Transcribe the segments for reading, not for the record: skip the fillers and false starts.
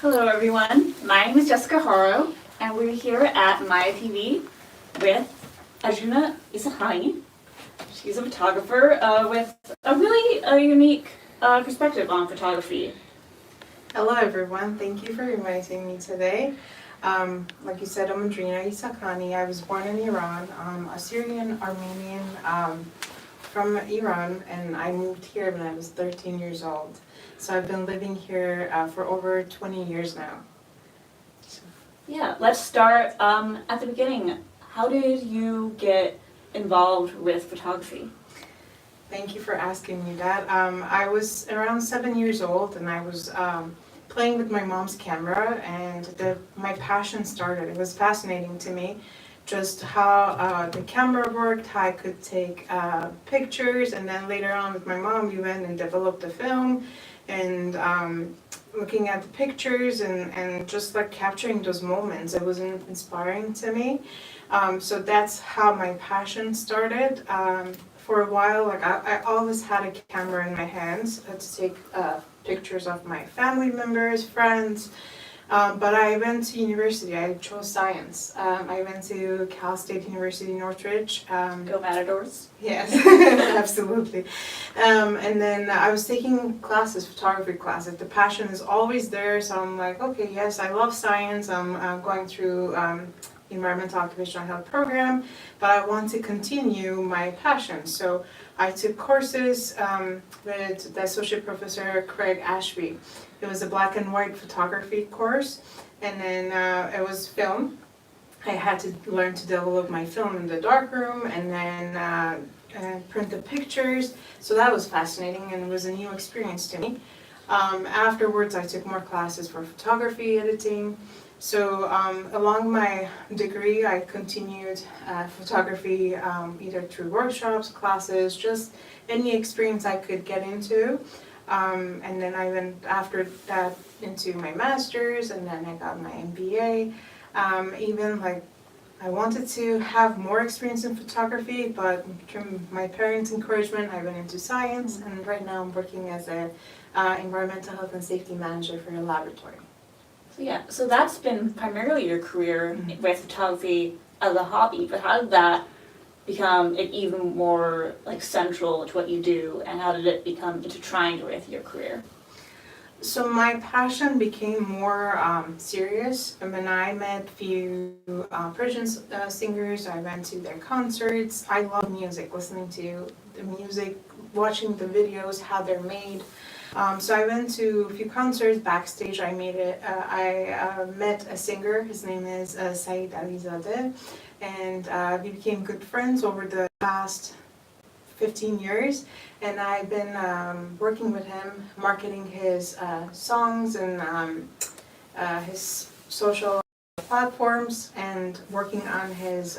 Hello everyone, my name is Jessica Haro and we're here at Maya TV with Adrina Isakhani. She's a photographer with a really unique perspective on photography. Hello everyone, thank you for inviting me today. Like you said, I'm Adrina Isakhani. I was born in Iran. I'm a Syrian Armenian from Iran, and I moved here when I was 13 years old. So I've been living here for over 20 years now. Yeah, let's start at the beginning. How did you get involved with photography? Thank you for asking me that. I was around 7 years old, and I was playing with my mom's camera, and my passion started. It was fascinating to me just how the camera worked, how I could take pictures, and then later on with my mom we went and developed a film, and looking at the pictures and just like capturing those moments, it was inspiring to me. So that's how my passion started. For a while, like I always had a camera in my hands to take pictures of my family members, friends. But I went to university. I chose science. I went to Cal State University, Northridge. Go Matadors? Yes, absolutely. And then I was taking classes, photography classes. The passion is always there, so I'm like, okay, yes, I love science. I'm going through environmental occupational health program, but I want to continue my passion. So I took courses with the associate professor Craig Ashby. It was a black and white photography course, and then it was film. I had to learn to develop my film in the darkroom and then print the pictures. So that was fascinating, and it was a new experience to me. Afterwards, I took more classes for photography editing. So along my degree, I continued photography either through workshops, classes, just any experience I could get into. And then I went after that into my master's, and then I got my MBA. Even like I wanted to have more experience in photography, but through my parents' encouragement, I went into science, and right now I'm working as a environmental health and safety manager for a laboratory. Yeah, so that's been primarily your career with photography as a hobby, but how did that become even more like central to what you do, and how did it become intertwined with your career? So my passion became more serious when I met few Persian singers. I went to their concerts. I love music, listening to the music, watching the videos, how they're made. So I went to a few concerts. Backstage, I met a singer. His name is Saeed Alizadeh, and we became good friends over the past 15 years. And I've been working with him, marketing his songs and his social platforms, and working on his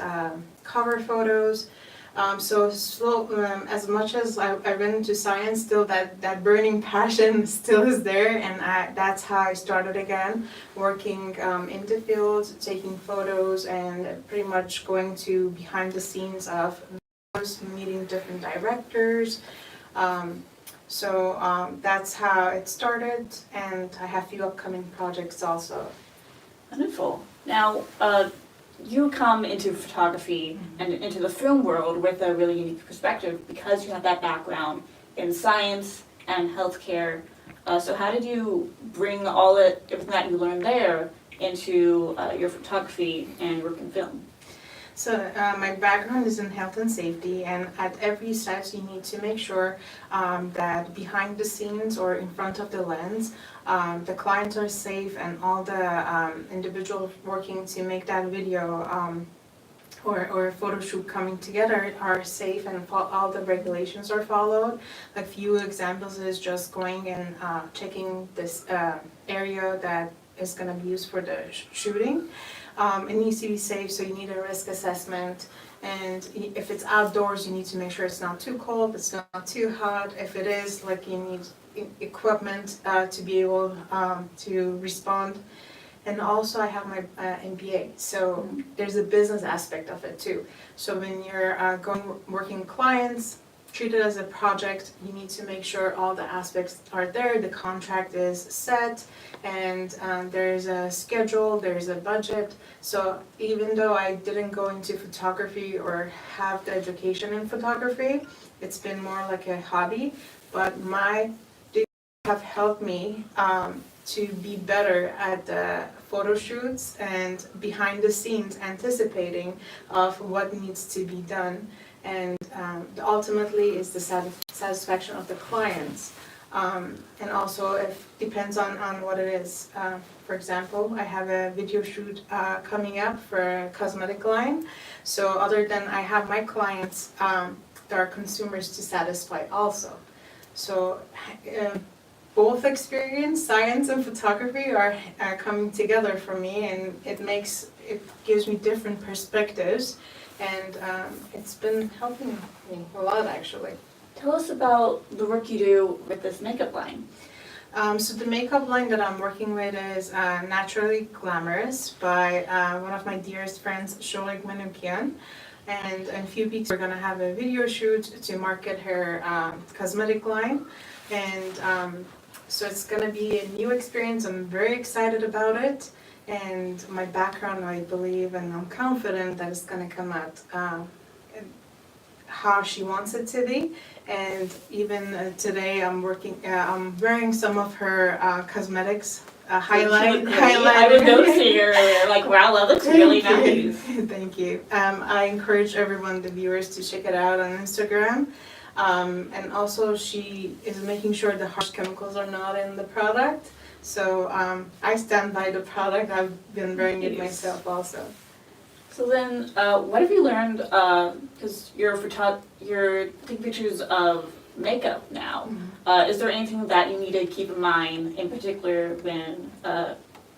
cover photos. As much as I went into science, still that burning passion still is there, and that's how I started again, working in the field, taking photos, and pretty much going to behind the scenes of videos, meeting different directors. That's how it started, and I have a few upcoming projects also. Wonderful. Now, you come into photography and into the film world with a really unique perspective because you have that background in science and healthcare. So how did you bring everything that you learned there into your photography and work in film? So my background is in health and safety, and at every step you need to make sure that behind the scenes or in front of the lens, the clients are safe, and all the individuals working to make that video or photo shoot coming together are safe, and all the regulations are followed. A few examples is just going and checking this area that is going to be used for the shooting. It needs to be safe, so you need a risk assessment, and if it's outdoors, you need to make sure it's not too cold, it's not too hot. If it is, like, you need equipment to be able to respond. And also I have my MBA, so there's a business aspect of it too. So when you're working with clients, treat it as a project. You need to make sure all the aspects are there, the contract is set, and there's a schedule, there's a budget. So even though I didn't go into photography or have the education in photography, it's been more like a hobby, but my degrees have helped me to be better at the photo shoots and behind the scenes anticipating of what needs to be done, and ultimately is the satisfaction of the clients. And also it depends on what it is. For example, I have a video shoot coming up for a cosmetic line. So other than I have my clients, there are consumers to satisfy also. So both experience, science and photography, are coming together for me, and it gives me different perspectives, and it's been helping me a lot actually. Tell us about the work you do with this makeup line. So the makeup line that I'm working with is Naturally Glamorous by one of my dearest friends, Sholik Manukian. And in a few weeks we're going to have a video shoot to market her cosmetic line. And so it's going to be a new experience. I'm very excited about it. And my background, I believe, and I'm confident that it's going to come out how she wants it to be. And even today I'm wearing some of her cosmetics highlight. I was noticing earlier, like, wow, that looks really nice. Thank you. I encourage everyone, the viewers, to check it out on Instagram. And also she is making sure the harsh chemicals are not in the product. So I stand by the product. I've been wearing it myself also. So then, what have you learned, because you're taking pictures of makeup now. Is there anything that you need to keep in mind in particular when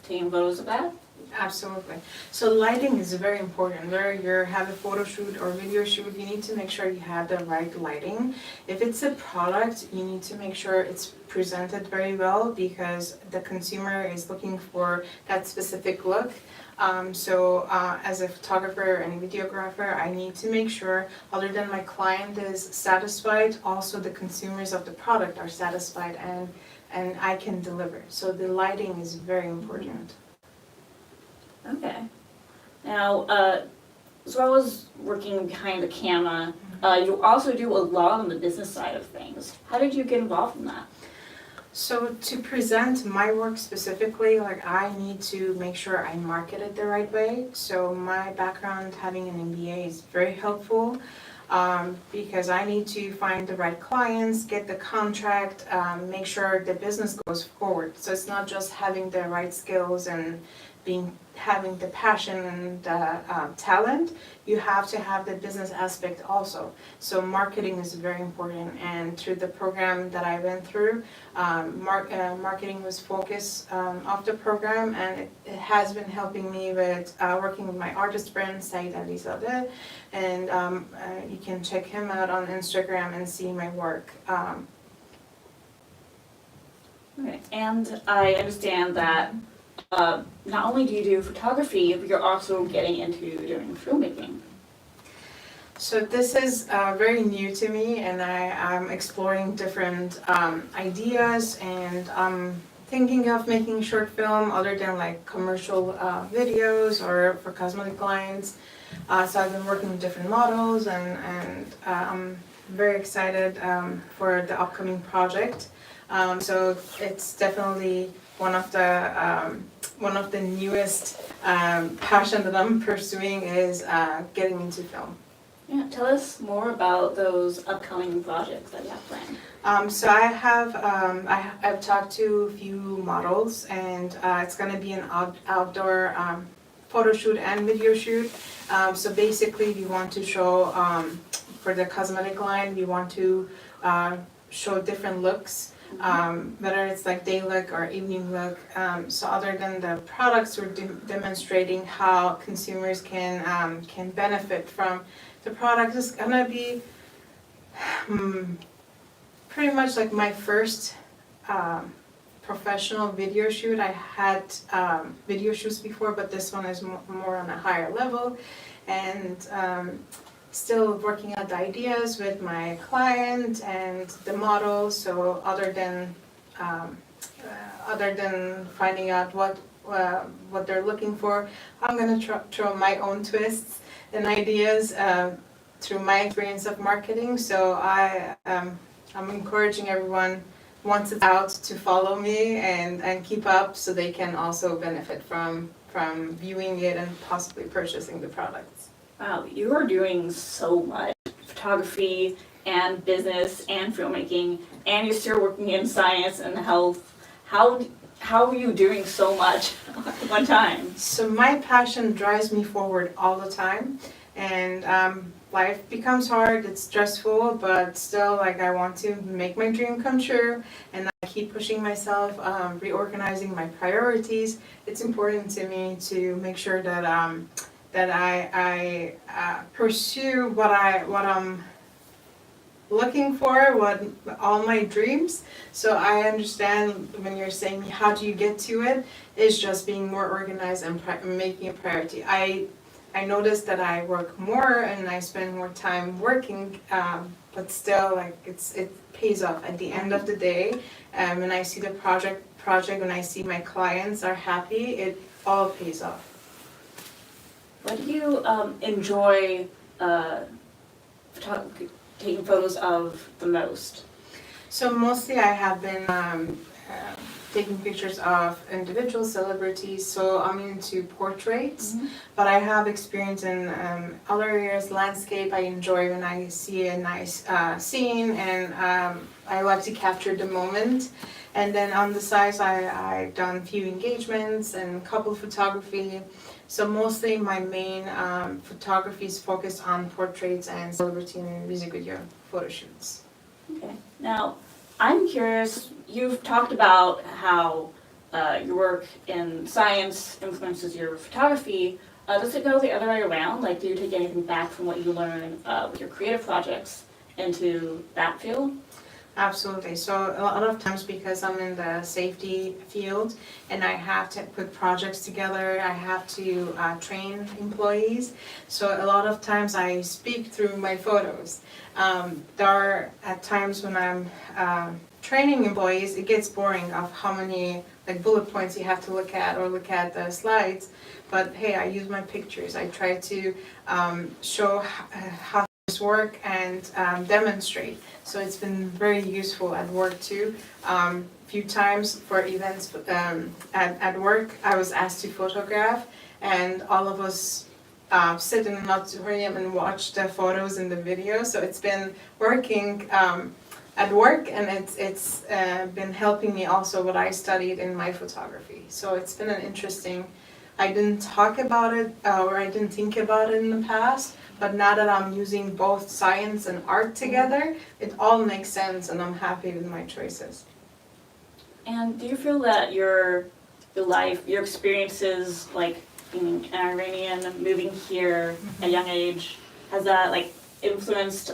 taking photos of that? Absolutely. So lighting is very important. Whether you have a photo shoot or video shoot, you need to make sure you have the right lighting. If it's a product, you need to make sure it's presented very well because the consumer is looking for that specific look. So as a photographer and videographer, I need to make sure, other than my client is satisfied, also the consumers of the product are satisfied, and I can deliver. So the lighting is very important. Okay. Now, as well as working behind the camera, you also do a lot on the business side of things. How did you get involved in that? So to present my work specifically, like I need to make sure I market it the right way. So my background, having an MBA, is very helpful because I need to find the right clients, get the contract, make sure the business goes forward. So it's not just having the right skills and having the passion and talent. You have to have the business aspect also. So marketing is very important, and through the program that I went through, marketing was focus of the program, and it has been helping me with working with my artist friend Said Alizadeh, and you can check him out on Instagram and see my work. Okay. And I understand that not only do you do photography, but you're also getting into doing filmmaking. So this is very new to me, and I'm exploring different ideas, and I'm thinking of making a short film other than like commercial videos or for cosmetic clients. So I've been working with different models, and I'm very excited for the upcoming project. So it's definitely one of the newest passion that I'm pursuing is getting into film. Yeah, tell us more about those upcoming projects that you have planned. So I've talked to a few models, and it's going to be an outdoor photo shoot and video shoot. So basically we want to show, for the cosmetic line, we want to show different looks. Whether it's like day look or evening look. So other than the products, we're demonstrating how consumers can benefit from the product. It's gonna be pretty much like my first professional video shoot. I had video shoots before, but this one is more on a higher level, and still working out the ideas with my client and the model. So other than finding out what they're looking for, I'm gonna throw my own twists and ideas through my experience of marketing. So I'm encouraging everyone, once it's out, to follow me and keep up, so they can also benefit from viewing it and possibly purchasing the products. Wow, you are doing so much photography and business and filmmaking, and you're still working in science and health. How are you doing so much at one time? So my passion drives me forward all the time, and life becomes hard, it's stressful, but still, like, I want to make my dream come true, and I keep pushing myself, reorganizing my priorities. It's important to me to make sure that I pursue what I'm looking for, what all my dreams. So I understand when you're saying how do you get to it, is just being more organized and making a priority. I noticed that I work more and I spend more time working, but still, like, it pays off at the end of the day. When I see the project, when I see my clients are happy, it all pays off. What do you enjoy taking photos of the most? So mostly I have been taking pictures of individual celebrities, so I'm into portraits, but I have experience in other areas. Landscape, I enjoy when I see a nice scene, and I like to capture the moment. And then on the sides, I've done few engagements and couple photography. So mostly my main photography is focused on portraits and celebrity and music video photo shoots. Okay. Now, I'm curious, you've talked about how your work in science influences your photography. Does it go the other way around? Like, do you take anything back from what you learn with your creative projects into that field? Absolutely. So a lot of times, because I'm in the safety field and I have to put projects together, I have to train employees. So a lot of times I speak through my photos. There are at times when I'm training employees, it gets boring of how many like bullet points you have to look at or look at the slides. But hey, I use my pictures. I try to show how work and demonstrate. So it's been very useful at work too. Few times for events at work, I was asked to photograph, and all of us sit in an auditorium and watch the photos and the videos. So it's been working at work, and it's been helping me also what I studied in my photography. So it's been an interesting. I didn't talk about it or I didn't think about it in the past, but now that I'm using both science and art together, it all makes sense, and I'm happy with my choices. And do you feel that your life, your experiences, like being an Iranian, moving here at a young age, has that like influenced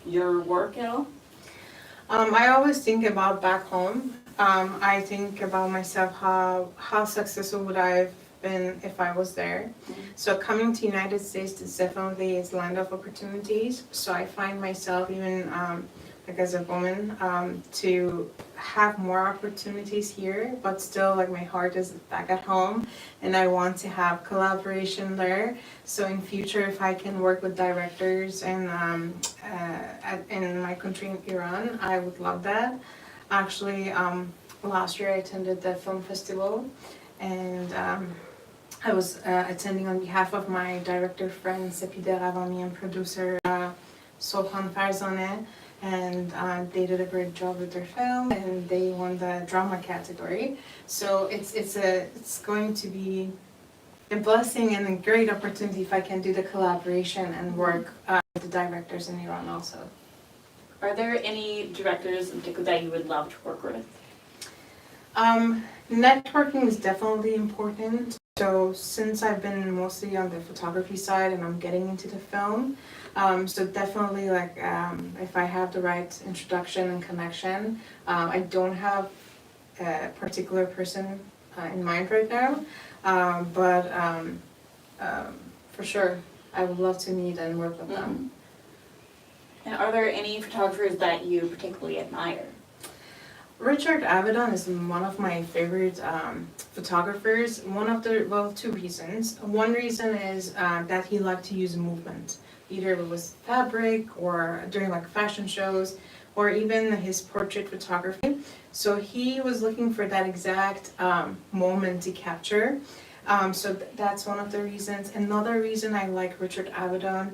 your work at all? I always think about back home. I think about myself, how successful would I have been if I was there. So coming to United States is definitely a land of opportunities. So I find myself even like as a woman to have more opportunities here, but still like my heart is back at home, and I want to have collaboration there. So in future, if I can work with directors and in my country in Iran, I would love that. Actually, last year I attended the film festival, and I was attending on behalf of my director friend Sepide Ravami and producer Sohan Farzaneh, and they did a great job with their film, and they won the drama category. So it's going to be a blessing and a great opportunity if I can do the collaboration and work with the directors in Iran also. Are there any directors in particular that you would love to work with? Networking is definitely important. So since I've been mostly on the photography side and I'm getting into the film, so definitely like if I have the right introduction and connection, I don't have a particular person in mind right now, but for sure I would love to meet and work with them. And are there any photographers that you particularly admire? Richard Avedon is one of my favorite photographers. Two reasons. One reason is that he liked to use movement, either it was fabric or during like fashion shows, or even his portrait photography. So he was looking for that exact moment to capture. That's one of the reasons. Another reason I like Richard Avedon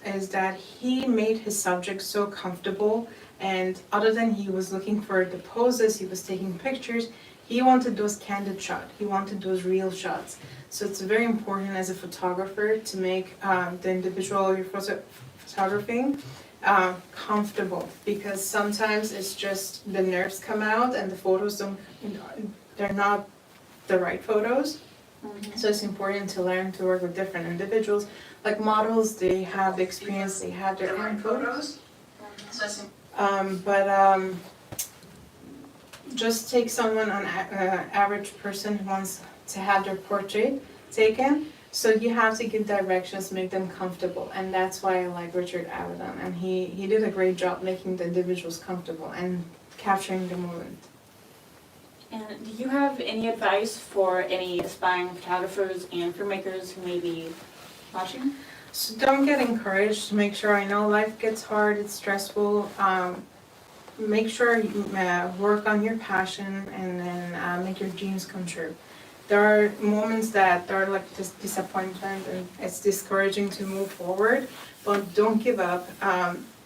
is that he made his subject so comfortable, and other than he was looking for the poses, he was taking pictures, he wanted those candid shots, he wanted those real shots. So it's very important as a photographer to make the individual you're photographing comfortable, because sometimes it's just the nerves come out and the photos they're not the right photos. So it's important to learn to work with different individuals. Like models, they have the experience, they have their own photos. Just take someone, an average person who wants to have their portrait taken. So you have to give directions, make them comfortable, and that's why I like Richard Avedon. And he did a great job making the individuals comfortable and capturing the moment. And do you have any advice for any aspiring photographers and filmmakers who may be watching? So don't get encouraged. Make sure, I know life gets hard, it's stressful. Make sure you work on your passion, and then make your dreams come true. There are moments that are like just disappointment and it's discouraging to move forward, but don't give up.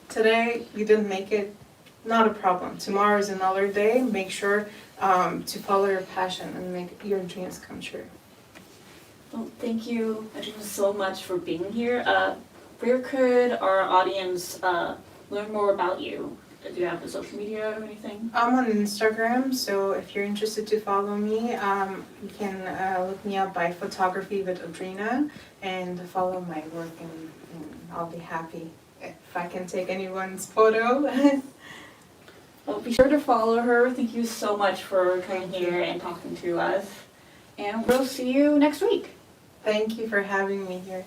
Today you didn't make it, not a problem. Tomorrow is another day. Make sure to follow your passion and make your dreams come true. Well, thank you, Adrina, so much for being here. Where could our audience learn more about you? Do you have a social media or anything? I'm on Instagram, so if you're interested to follow me, you can look me up by Photography with Adrina and follow my work, and I'll be happy if I can take anyone's photo. Well, be sure to follow her. Thank you so much for coming here and talking to us. And we'll see you next week. Thank you for having me here.